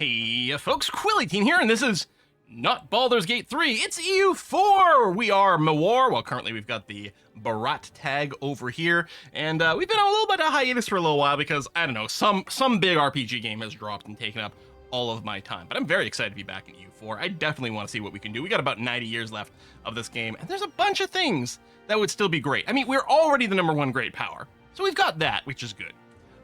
Hey folks, Quilly18 here, and this is not Baldur's Gate 3, it's EU4! We are Mewar, well currently we've got the Barat tag over here, and we've been on a little bit of hiatus for a little while because, I don't know, some big RPG game has dropped and taken up all of my time. But I'm very excited to be back in EU4. I definitely want to see what we can do. We got about 90 years left of this game, and there's a bunch of things that would still be great. I mean, we're already the #1 great power, so we've got that, which is good.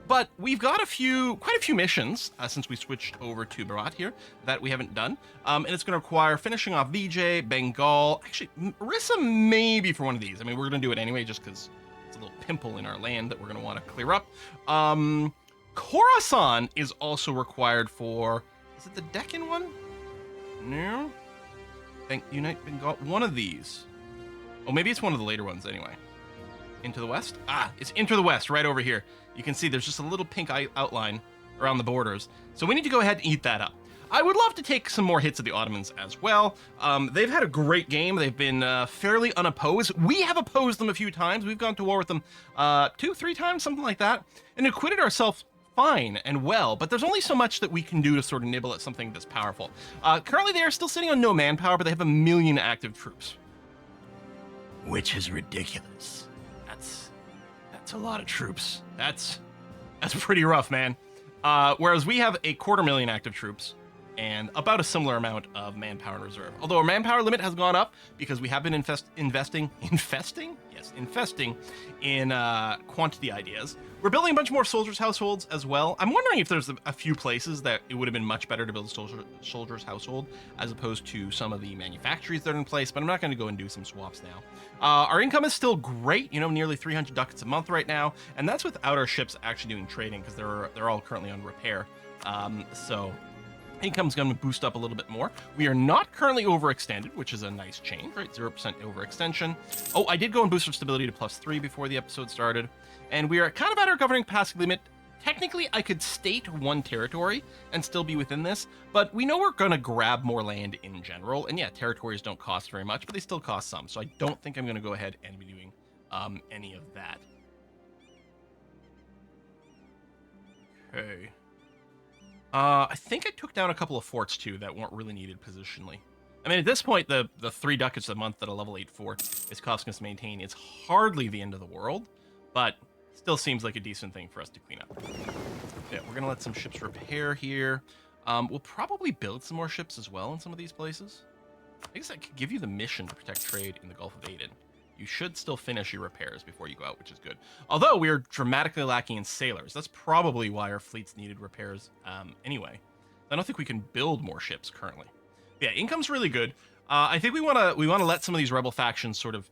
But we've got quite a few missions since we switched over to Barat here that we haven't done. And it's going to require finishing off VJ, Bengal, actually, Rissa maybe for one of these. I mean, we're going to do it anyway just because it's a little pimple in our land that we're going to want to clear up. Khorasan is also required for, is it the Deccan one? No. Unite Bengal, one of these. Oh, maybe it's one of the later ones anyway. Into the west? Ah, it's into the west, right over here. You can see there's just a little pink outline around the borders. So we need to go ahead and eat that up. I would love to take some more hits at the Ottomans as well. They've had a great game. They've been fairly unopposed. We have opposed them a few times. We've gone to war with them 2-3 times, something like that, and acquitted ourselves fine and well, but there's only so much that we can do to sort of nibble at something this powerful. Currently, they are still sitting on no manpower, but they have 1 million active troops, which is ridiculous. That's a lot of troops. That's pretty rough, man. Whereas we have 250,000 active troops and about a similar amount of manpower in reserve. Although our manpower limit has gone up because we have been investing in quantity ideas. We're building a bunch more soldiers' households as well. I'm wondering if there's a few places that it would have been much better to build a soldier's household as opposed to some of the manufactories that are in place, but I'm not going to go and do some swaps now. Our income is still great, you know, nearly 300 ducats a month right now, and that's without our ships actually doing trading because they're all currently on repair. So income's going to boost up a little bit more. We are not currently overextended, which is a nice change, right? 0% overextension. Oh, I did go and boost our stability to +3 before the episode started. And we are kind of at our governing capacity limit. Technically, I could state 1 territory and still be within this, but we know we're going to grab more land in general. And yeah, territories don't cost very much, but they still cost some. So I don't think I'm going to go ahead and be doing any of that. Okay. I think I took down a couple of forts, too, that weren't really needed positionally. I mean, at this point, the 3 ducats a month that a level 8 fort is costing us to maintain is hardly the end of the world, but still seems like a decent thing for us to clean up. Yeah, we're going to let some ships repair here. We'll probably build some more ships as well in some of these places. I guess I could give you the mission to protect trade in the Gulf of Aden. You should still finish your repairs before you go out, which is good. Although we are dramatically lacking in sailors. That's probably why our fleets needed repairs anyway. I don't think we can build more ships currently. Yeah, income's really good. I think we want to let some of these rebel factions sort of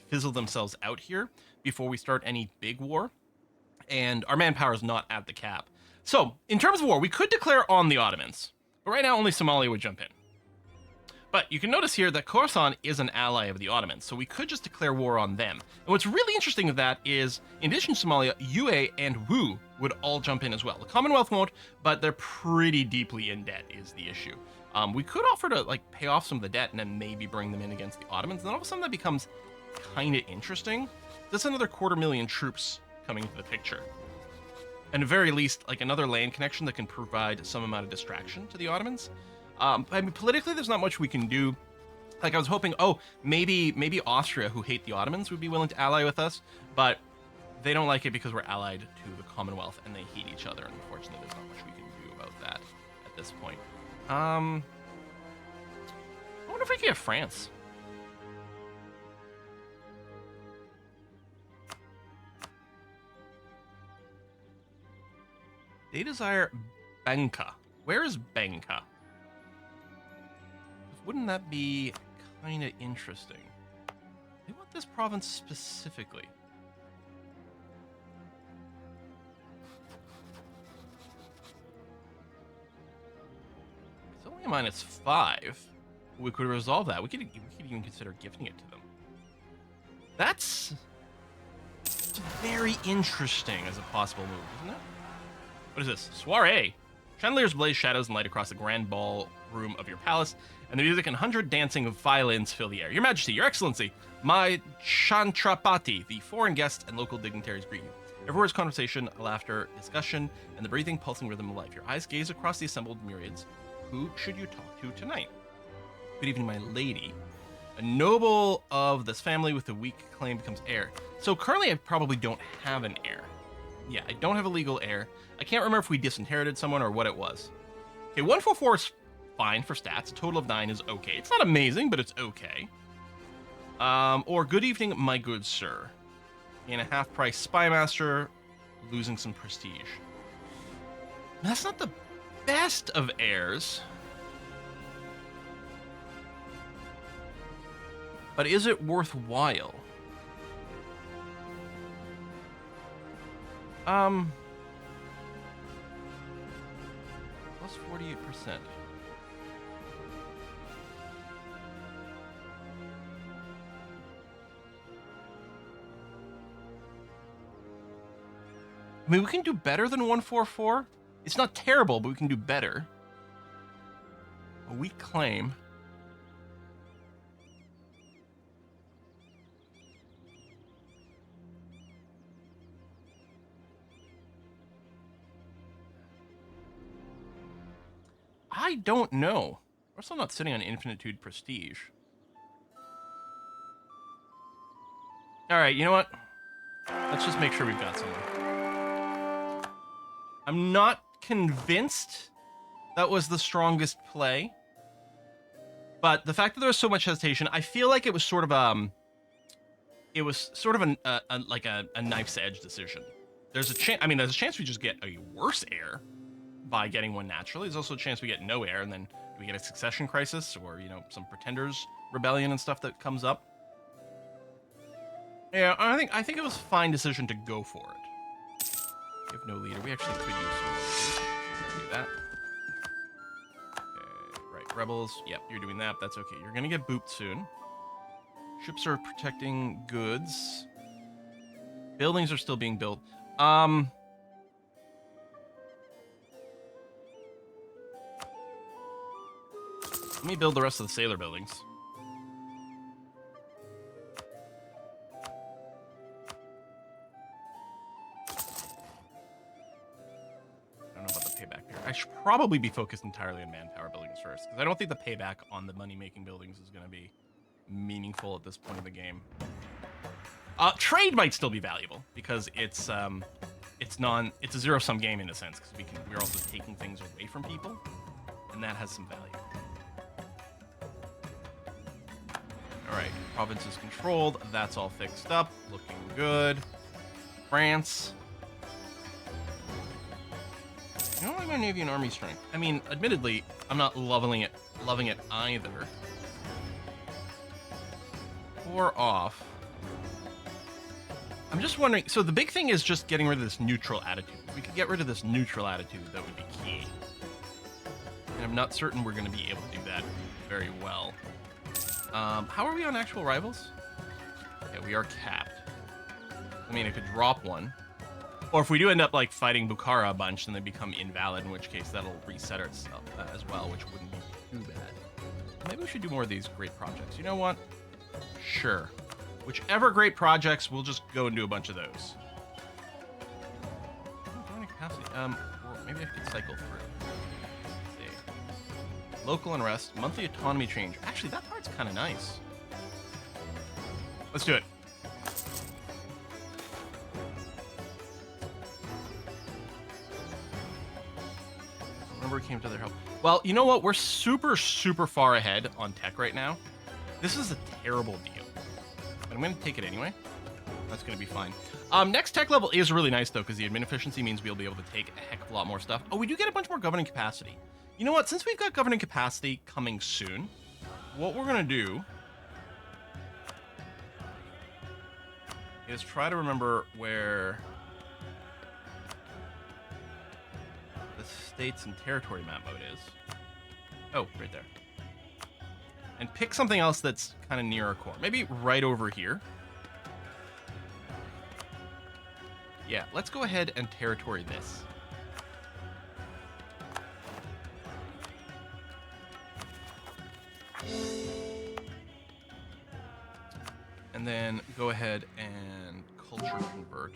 fizzle themselves out here before we start any big war. And our manpower is not at the cap. So, in terms of war, we could declare on the Ottomans. But right now, only Somalia would jump in. But you can notice here that Khorasan is an ally of the Ottomans, so we could just declare war on them. And what's really interesting of that is, in addition to Somalia, Yue and Wu would all jump in as well. The Commonwealth won't, but they're pretty deeply in debt is the issue. We could offer to pay off some of the debt and then maybe bring them in against the Ottomans, and then all of a sudden that becomes kind of interesting. That's another 250,000 troops coming into the picture. And at very least, another land connection that can provide some amount of distraction to the Ottomans. I mean, politically, there's not much we can do. I was hoping, maybe Austria, who hate the Ottomans, would be willing to ally with us, but they don't like it because we're allied to the Commonwealth and they hate each other. And unfortunately, there's not much we can do about that at this point. I wonder if we can get France. They desire Benka. Where is Benka? Wouldn't that be kind of interesting? They want this province specifically. It's only a -5. We could resolve that. We could even consider gifting it to them. That's very interesting as a possible move, isn't it? What is this? Soiree. Chandeliers blaze shadows and light across the grand ballroom of your palace, and the music and 100 dancing violins fill the air. Your Majesty, Your Excellency, my Chantrapati, the foreign guests and local dignitaries greet you. Everywhere is conversation, laughter, discussion, and the breathing, pulsing rhythm of life. Your eyes gaze across the assembled myriads. Who should you talk to tonight? Good evening, my lady. A noble of this family with a weak claim becomes heir. So currently I probably don't have an heir. Yeah, I don't have a legal heir. I can't remember if we disinherited someone or what it was. Okay, 144 is fine for stats. A total of 9 is okay. It's not amazing, but it's okay. Or good evening, my good sir. In a half-price spymaster, losing some prestige. That's not the best of heirs. But is it worthwhile? Plus 48%. I mean, we can do better than 144. It's not terrible, but we can do better. A weak claim. I don't know. We're still not sitting on infinitude prestige. All right, you know what? Let's just make sure we've got someone. I'm not convinced that was the strongest play, but the fact that there was so much hesitation, I feel like it was sort of a knife's edge decision. There's a chance. I mean, there's a chance we just get a worse heir by getting one naturally. There's also a chance we get no heir, and then we get a succession crisis, or some pretenders rebellion and stuff that comes up. Yeah, I think it was a fine decision to go for it. We have no leader. We actually could use some leaders. Do that. Okay, right. Rebels. Yep, you're doing that. That's okay. You're gonna get booped soon. Ships are protecting goods. Buildings are still being built. Let me build the rest of the sailor buildings. I should probably be focused entirely on manpower buildings first, because I don't think the payback on the money-making buildings is going to be meaningful at this point of the game. Trade might still be valuable, because it's a zero-sum game in a sense, because we're also taking things away from people, and that has some value. All right, province is controlled. That's all fixed up, looking good. France. I don't like my navy and army strength. I mean, admittedly, I'm not loving it either. 4 off. I'm just wondering, so the big thing is just getting rid of this neutral attitude. If we could get rid of this neutral attitude, that would be key. And I'm not certain we're going to be able to do that very well. How are we on actual rivals? Yeah, we are capped. I mean, I could drop one. Or if we do end up like fighting Bukhara a bunch, then they become invalid, in which case that'll reset itself as well, which wouldn't be too bad. Maybe we should do more of these great projects. You know what? Sure. Whichever great projects, we'll just go and do a bunch of those. Or maybe I could cycle through. Let's see. Local unrest, monthly autonomy change. Actually, that part's kind of nice. Let's do it. Came to their help. Well, you know what? We're super far ahead on tech right now. This is a terrible deal, but I'm going to take it anyway. That's going to be fine. Next tech level is really nice, though, because the admin efficiency means we'll be able to take a heck of a lot more stuff. Oh, we do get a bunch more governing capacity. You know what? Since we've got governing capacity coming soon, what we're going to do is try to remember where the states and territory map mode is. Oh, right there. And pick something else that's kind of near our core. Maybe right over here. Yeah, let's go ahead and territory this. And then go ahead and culture convert.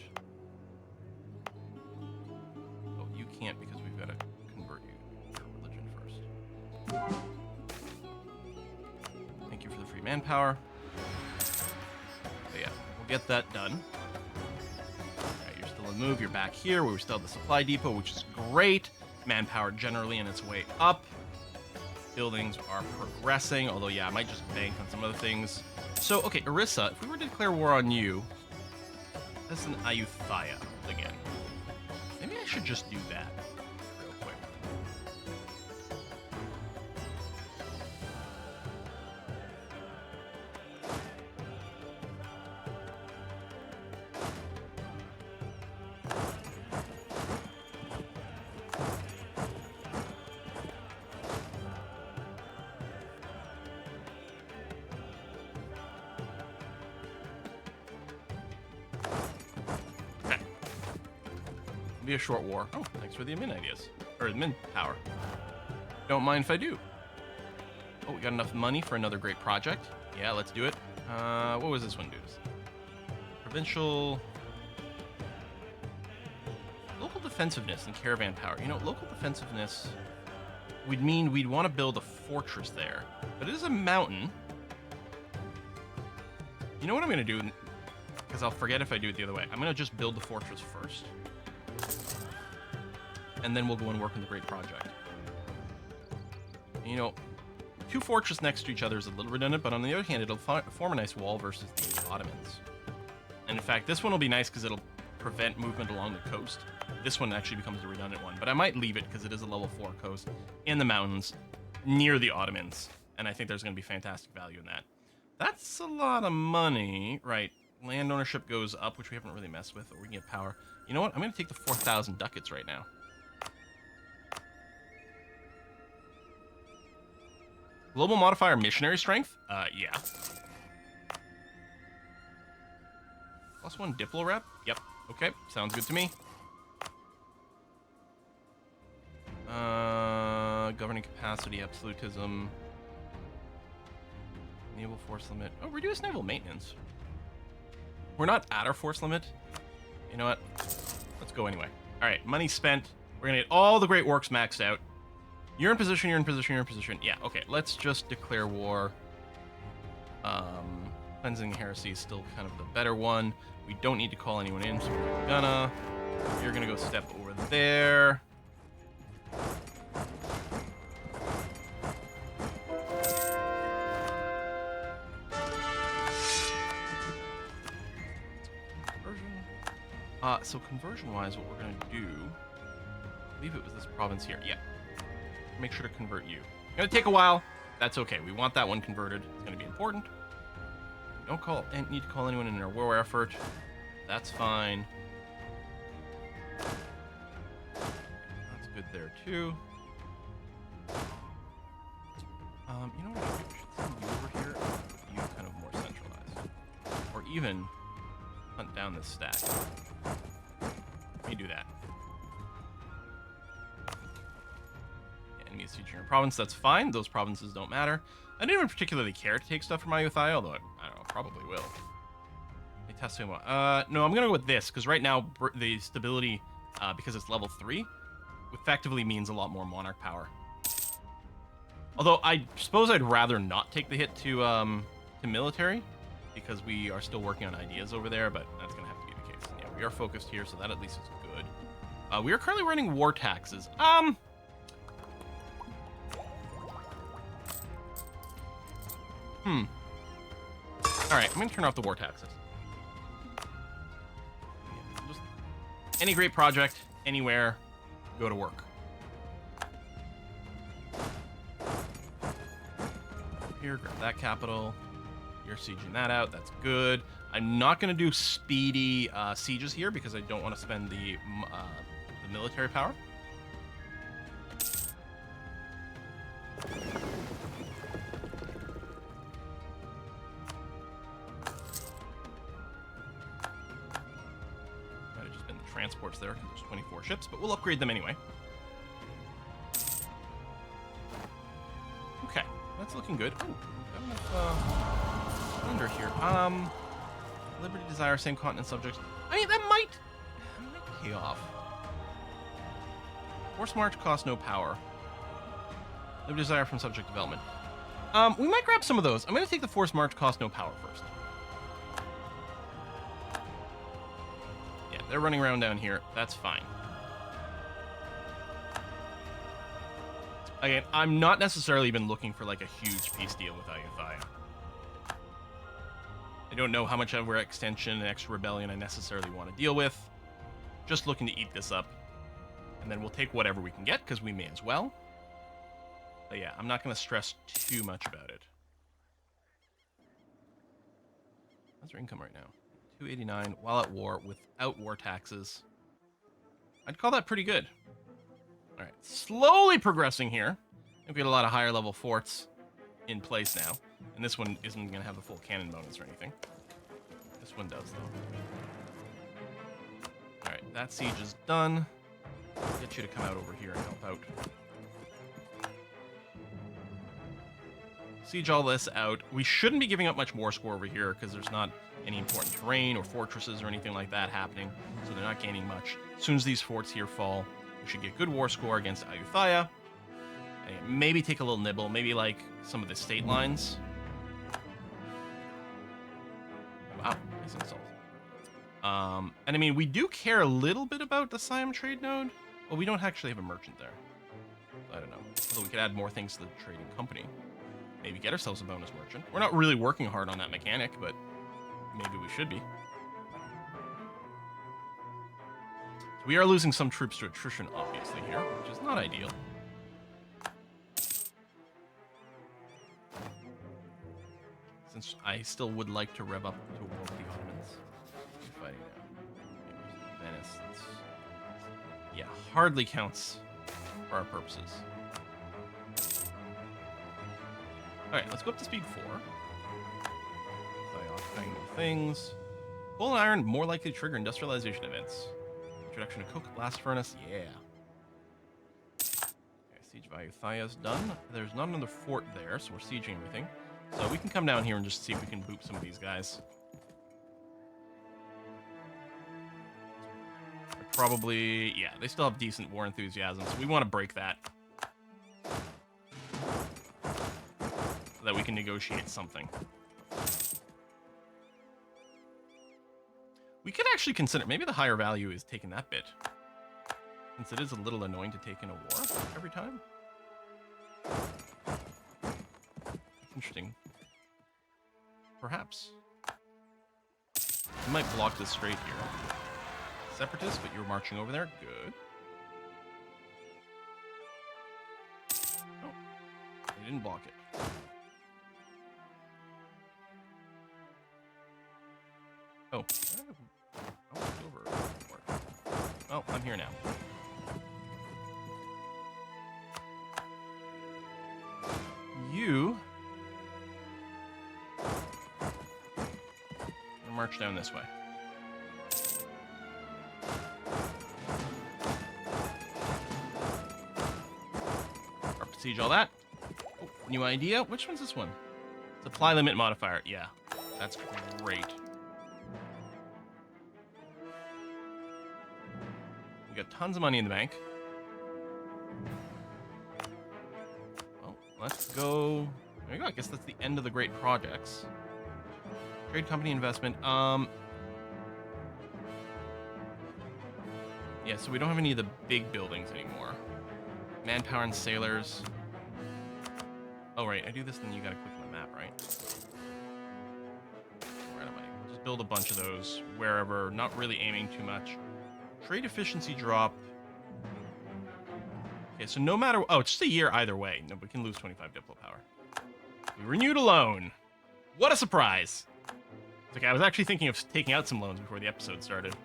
can't because we've got to convert you to your religion first. Thank you for the free manpower. So yeah, we'll get that done. Alright, you're still in move. You're back here where we still have the supply depot, which is great. Manpower generally in its way up. Buildings are progressing, although yeah, I might just bank on some other things. So, okay, Orissa, if we were to declare war on you, that's an Ayutthaya again. Maybe I should just do that real quick. Be a short war. Oh, thanks for the admin ideas. Or admin power. Don't mind if I do. Oh, we got enough money for another great project. Yeah, let's do it. What was this one do? Provincial... Local defensiveness and caravan power. You know, local defensiveness would mean we'd want to build a fortress there. But it is a mountain. You know what I'm going to do? Because I'll forget if I do it the other way. I'm going to just build the fortress first. And then we'll go and work on the great project. You know, two fortresses next to each other is a little redundant, but on the other hand, it'll form a nice wall versus the Ottomans. And in fact, this one will be nice because it'll prevent movement along the coast. This one actually becomes a redundant one, but I might leave it because it is a level 4 coast in the mountains near the Ottomans. And I think there's going to be fantastic value in that. That's a lot of money. Right, land ownership goes up, which we haven't really messed with, or we can get power. You know what? I'm going to take the 4,000 ducats right now. Global modifier missionary strength? Yeah. +1 Diplo rep? Yep. Okay, sounds good to me. Governing capacity, absolutism. Naval force limit. Oh, reduce naval maintenance. We're not at our force limit. You know what? Let's go anyway. All right, money spent. We're gonna get all the great works maxed out. You're in position, you're in position, you're in position. Yeah, okay, let's just declare war. Cleansing heresy is still kind of the better one. We don't need to call anyone in, so we're gonna. You're gonna go step over there. Conversion. So conversion-wise, what we're gonna do, I believe it was this province here. Yeah. Make sure to convert you. It's gonna take a while. That's okay. We want that one converted. It's gonna be important. We don't need to call anyone in our war effort. That's fine. That's good there too. You know what I should send you over here? You kind of more centralized, or even hunt down this stack. Let me do that. Enemies featuring a province, that's fine. Those provinces don't matter. I don't even particularly care to take stuff from Ayutthaya, although I don't know, probably will. They test him. No, I'm gonna go with this because right now the stability, because it's level 3, effectively means a lot more monarch power. Although I suppose I'd rather not take the hit to military because we are still working on ideas over there, but that's gonna have to be the case. And yeah, we are focused here, so that at least is good. We are currently running war taxes. Alright, I'm gonna turn off the war taxes. Just any great project, anywhere, go to work. Here, grab that capital. You're sieging that out, that's good. I'm not gonna do speedy sieges here because I don't want to spend the military power. Transports there because there's 24 ships, but we'll upgrade them anyway. Okay, that's looking good. Ooh, got enough thunder here. Liberty, desire, same continent subjects. I mean, that might pay off. Force march costs no power. No desire from subject development. We might grab some of those. I'm going to take the force march cost no power first. Yeah, they're running around down here. That's fine. Again, I'm not necessarily even looking for like a huge peace deal with Ayutthaya. I don't know how much overextension and extra rebellion I necessarily want to deal with. Just looking to eat this up. And then we'll take whatever we can get, because we may as well. But yeah, I'm not going to stress too much about it. How's our income right now? 289 while at war without war taxes. I'd call that pretty good. All right, slowly progressing here. We've got a lot of higher level forts in place now. And this one isn't going to have the full cannon bonus or anything. This one does, though. All right, that siege is done. I'll get you to come out over here and help out. Siege all this out. We shouldn't be giving up much war score over here because there's not any important terrain or fortresses or anything like that happening. So they're not gaining much. As soon as these forts here fall, we should get good war score against Ayutthaya. And maybe take a little nibble. Maybe like some of the state lines. Wow, nice insult. And I mean, we do care a little bit about the Siam trade node. Well, we don't actually have a merchant there. I don't know. Although we could add more things to the trading company. Maybe get ourselves a bonus merchant. We're not really working hard on that mechanic, but maybe we should be. So we are losing some troops to attrition, obviously, here, which is not ideal. Since I still would like to rev up to war with the Ottomans. We're fighting now. Venice. Yeah, hardly counts for our purposes. Alright, let's go up to speed 4. Occupying more things. Coal and iron more likely to trigger industrialization events. Introduction to coke blast furnace, yeah. Okay, siege of Ayutthaya is done. There's not another fort there, so we're sieging everything. So we can come down here and just see if we can boop some of these guys. They're probably, yeah, they still have decent war enthusiasm, so we want to break that. So that we can negotiate something. We could actually consider, maybe the higher value is taking that bit. Since it is a little annoying to take in a war every time. Interesting. Perhaps. We might block this straight here. Separatists, but you're marching over there. Good. Oh. They didn't block it. Oh. Over. Oh, I'm here now. You march down this way. Siege all that. Oh, new idea. Which one's this one? Supply limit modifier. Yeah, that's great. We got tons of money in the bank. Well, let's go. There you go. I guess that's the end of the great projects. Trade company investment. Yeah, so we don't have any of the big buildings anymore. Manpower and sailors. Oh, right. I do this, then you gotta click on the map, right? Where am I? Just build a bunch of those wherever. Not really aiming too much. Trade efficiency drop. Okay, so no matter... Oh, it's just a year either way. No, we can lose 25 Diplo power. We renewed a loan. What a surprise. It's like, I was actually thinking of taking out some loans before the episode started.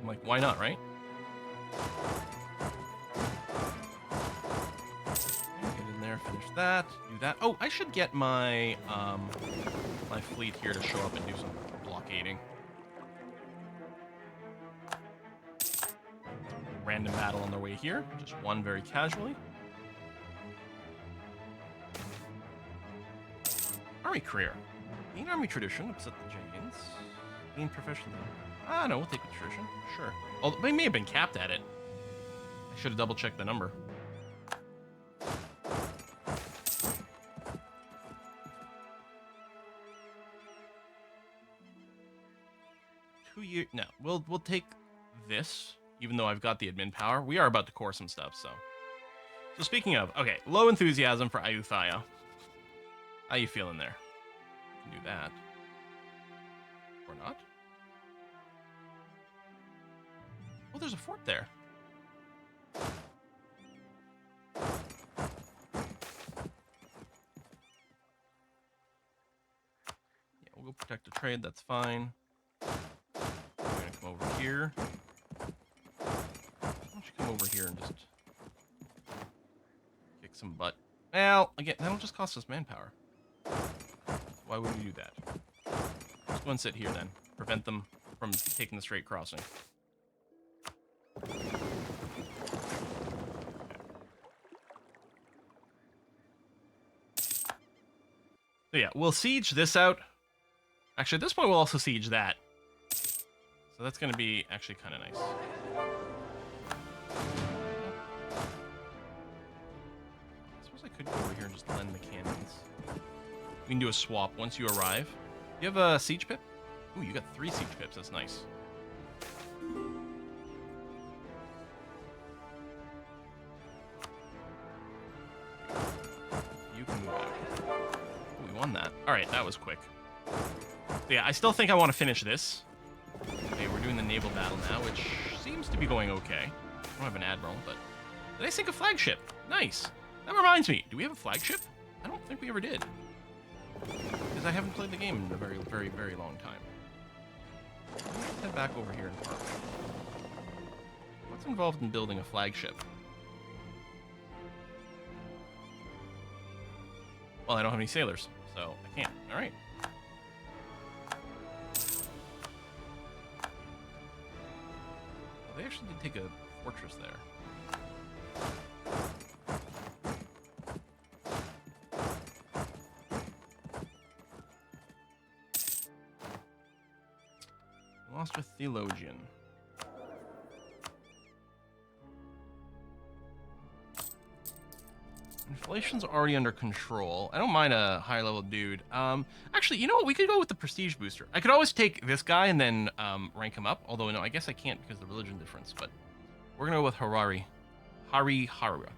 I'm like, why not, right? Get in there, finish that, do that. Oh, I should get my my fleet here to show up and do some blockading. Random battle on their way here, just one very casually. Army career. Gain army tradition, upset the Jains. Gain professional. Ah, no, we'll take the tradition. Sure. Although they may have been capped at it. Should have double-checked the number. 2 years. No, we'll take this, even though I've got the admin power. We are about to core some stuff, so. So speaking of, okay, low enthusiasm for Ayutthaya. How you feeling there? You can do that. Or not? Oh, there's a fort there. Yeah, we'll go protect the trade, that's fine. We're gonna come over here. Why don't you come over here and just kick some butt? Well, again, that'll just cost us manpower. Why would we do that? Just go and sit here then. Prevent them from taking the straight crossing. So yeah, we'll siege this out. Actually, at this point, we'll also siege that. So that's going to be actually kind of nice. I suppose I could go over here and just lend the cannons. We can do a swap once you arrive. You have a siege pip? Ooh, you got 3 siege pips. That's nice. You can move out. Ooh, we won that. All right, that was quick. So yeah, I still think I want to finish this. Okay, we're doing the naval battle now, which seems to be going okay. I don't have an admiral, but... Did I sink a flagship? Nice. That reminds me, do we have a flagship? I don't think we ever did. Because I haven't played the game in a very, very, very long time. Let's head back over here and park. What's involved in building a flagship? Well, I don't have any sailors, so I can't. All right. They actually did take a fortress there. Lost a theologian. Inflation's already under control. I don't mind a higher level dude. Actually, you know what? We could go with the prestige booster. I could always take this guy and then rank him up. Although, no, I guess I can't because of the religion difference. But we're going to go with Harari. Harihara.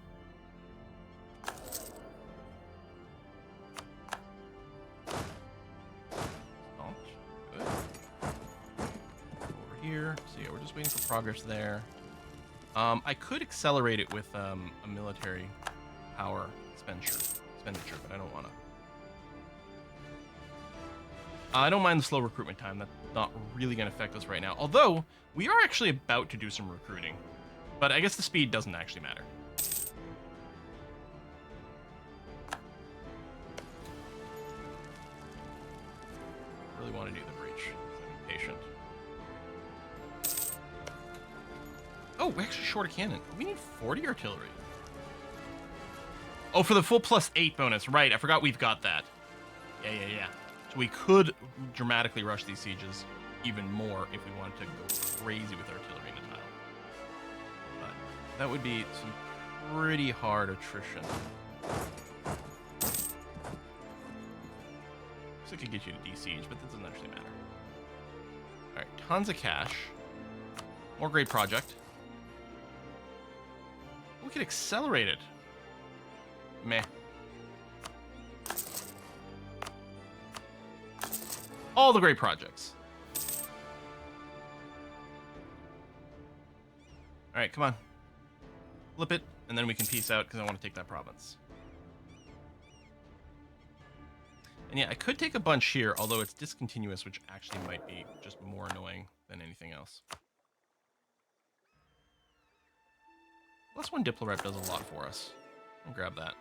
Good. Over here. So yeah, we're just waiting for progress there. I could accelerate it with a military power expenditure, but I don't want to. I don't mind the slow recruitment time. That's not really going to affect us right now. Although, we are actually about to do some recruiting. But I guess the speed doesn't actually matter. I really want to do the breach. I'm patient. Oh, we actually short a cannon. We need 40 artillery. Oh, for the full +8 bonus. Right, I forgot we've got that. Yeah. So we could dramatically rush these sieges even more if we wanted to go crazy with artillery in a tile. But that would be some pretty hard attrition. So it could get you to de-siege, but that doesn't actually matter. Alright, tons of cash. More great project. We could accelerate it. Meh. All the great projects. Alright, come on. Flip it, and then we can peace out because I want to take that province. And yeah, I could take a bunch here, although it's discontinuous, which actually might be just more annoying than anything else. +1 Diplorat does a lot for us. I'll grab that.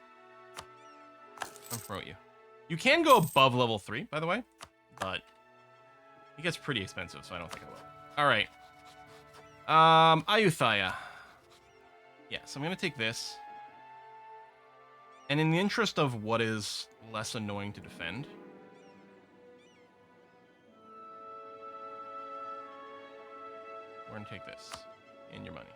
I'll promote you. You can go above level 3, by the way, but it gets pretty expensive, so I don't think I will. All right. Ayutthaya. Yeah, so I'm going to take this. And in the interest of what is less annoying to defend, we're going to take this in your money.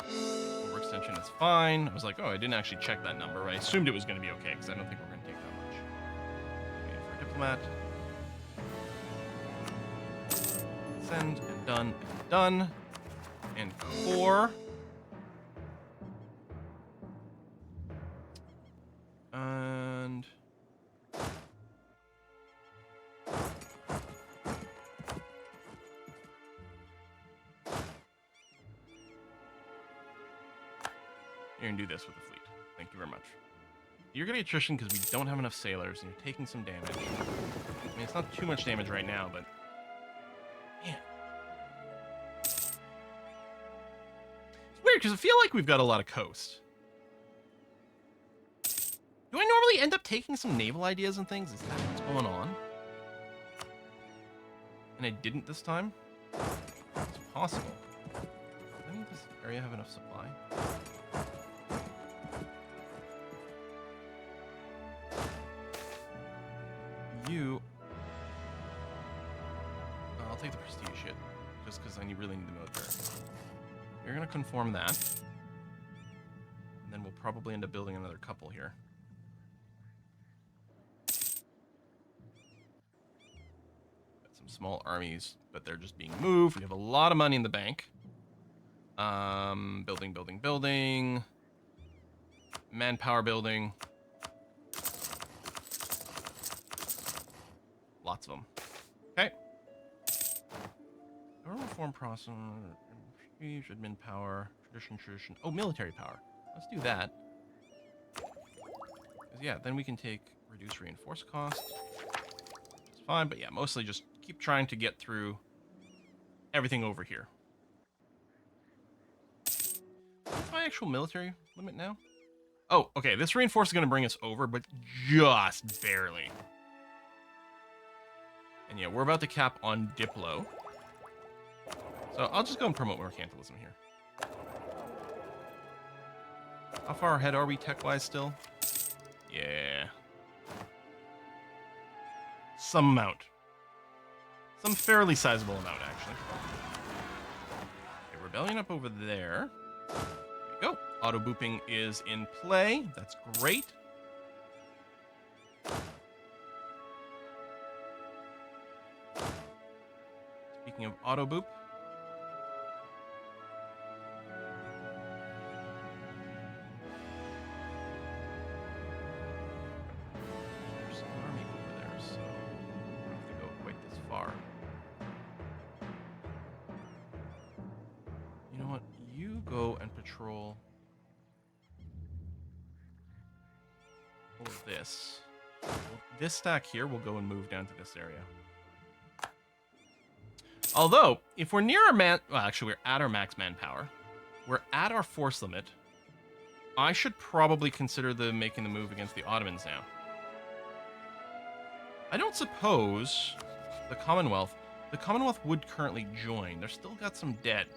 Overextension is fine. I was like, oh, I didn't actually check that number. I assumed it was going to be okay, because I don't think we're going to take that much. Waiting for a diplomat. Send, and done, and done. And core. And... You're going to do this with the fleet. Thank you very much. You're going to get attrition because we don't have enough sailors, and you're taking some damage. I mean, it's not too much damage right now, but... Man. It's weird, because I feel like we've got a lot of coast. Do I normally end up taking some naval ideas and things? Is that what's going on? And I didn't this time? It's possible. Does any of this area have enough supply? I'll take the prestige hit, just because I really need the military. You're going to conform that. And then we'll probably end up building another couple here. Got some small armies, but they're just being moved. We have a lot of money in the bank. Building. Manpower building. Lots of them. Okay. Reform process. Admin power. Tradition. Oh, military power. Let's do that. Yeah, then we can take reduce reinforce cost. It's fine, but yeah, mostly just keep trying to get through everything over here. What's my actual military limit now? Oh, okay, this reinforce is going to bring us over, but just barely. And yeah, we're about to cap on Diplo. So I'll just go and promote mercantilism here. How far ahead are we tech-wise still? Yeah. Some amount. Some fairly sizable amount, actually. Okay, rebellion up over there. There we go. Auto-booping is in play. That's great. Speaking of auto-boop. There's an army over there, so I don't have to go quite this far. You know what? You go and patrol all of this. This stack here will go and move down to this area. Although, if we're near our well, actually, we're at our max manpower. We're at our force limit. I should probably consider making the move against the Ottomans now. I don't suppose the Commonwealth would currently join. They're still got some debt.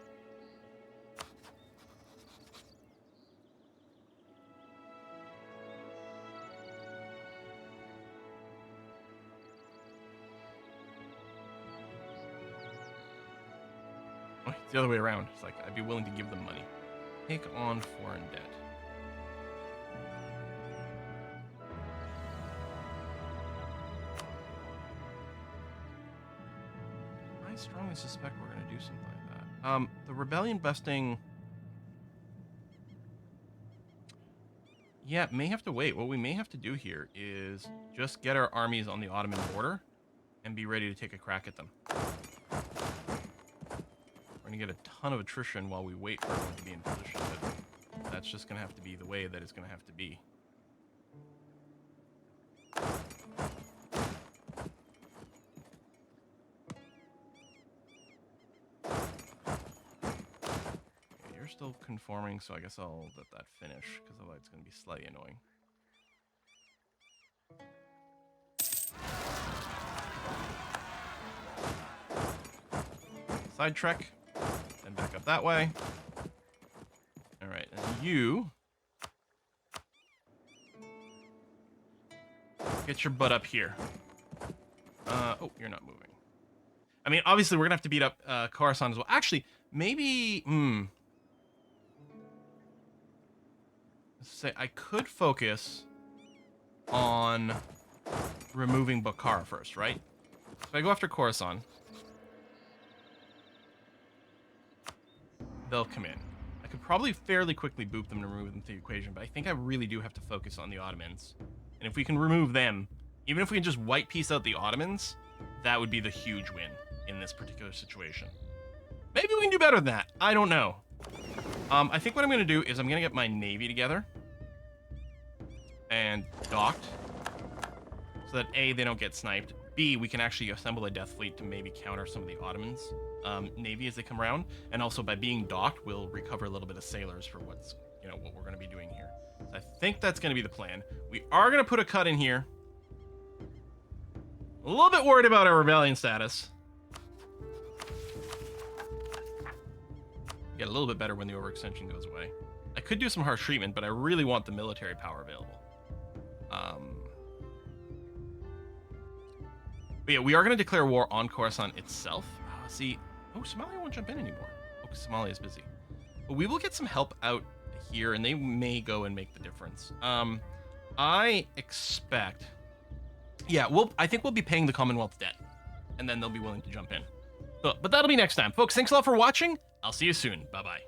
It's the other way around. It's like, I'd be willing to give them money. Take on foreign debt. I strongly suspect we're going to do something like that. The rebellion busting... Yeah, may have to wait. What we may have to do here is just get our armies on the Ottoman border and be ready to take a crack at them. We're going to get a ton of attrition while we wait for everyone to be in position, but that's just going to have to be the way that it's going to have to be. Okay, you're still conforming, so I guess I'll let that finish, because otherwise it's going to be slightly annoying. Side trek. Then back up that way. Alright, and you... get your butt up here. Oh, you're not moving. I mean, obviously, we're going to have to beat up Coruscant as well. Actually, maybe... Let's say I could focus on removing Bukhara first, right? So I go after Coruscant. They'll come in. I could probably fairly quickly boop them to remove them to the equation, but I think I really do have to focus on the Ottomans. And if we can remove them, even if we can just white piece out the Ottomans, that would be the huge win in this particular situation. Maybe we can do better than that. I don't know. I think what I'm going to do is I'm going to get my navy together and docked so that A, they don't get sniped. B, we can actually assemble a death fleet to maybe counter some of the Ottomans' navy as they come around. And also by being docked, we'll recover a little bit of sailors for what's, what we're going to be doing here. So I think that's going to be the plan. We are going to put a cut in here. A little bit worried about our rebellion status. Get a little bit better when the overextension goes away. I could do some harsh treatment, but I really want the military power available. But yeah, we are going to declare war on Coruscant itself. Somalia won't jump in anymore. Oh, because Somalia is busy. But we will get some help out here, and they may go and make the difference. I expect... Yeah, I think we'll be paying the Commonwealth debt, and then they'll be willing to jump in. But that'll be next time. Folks, thanks a lot for watching. I'll see you soon. Bye-bye.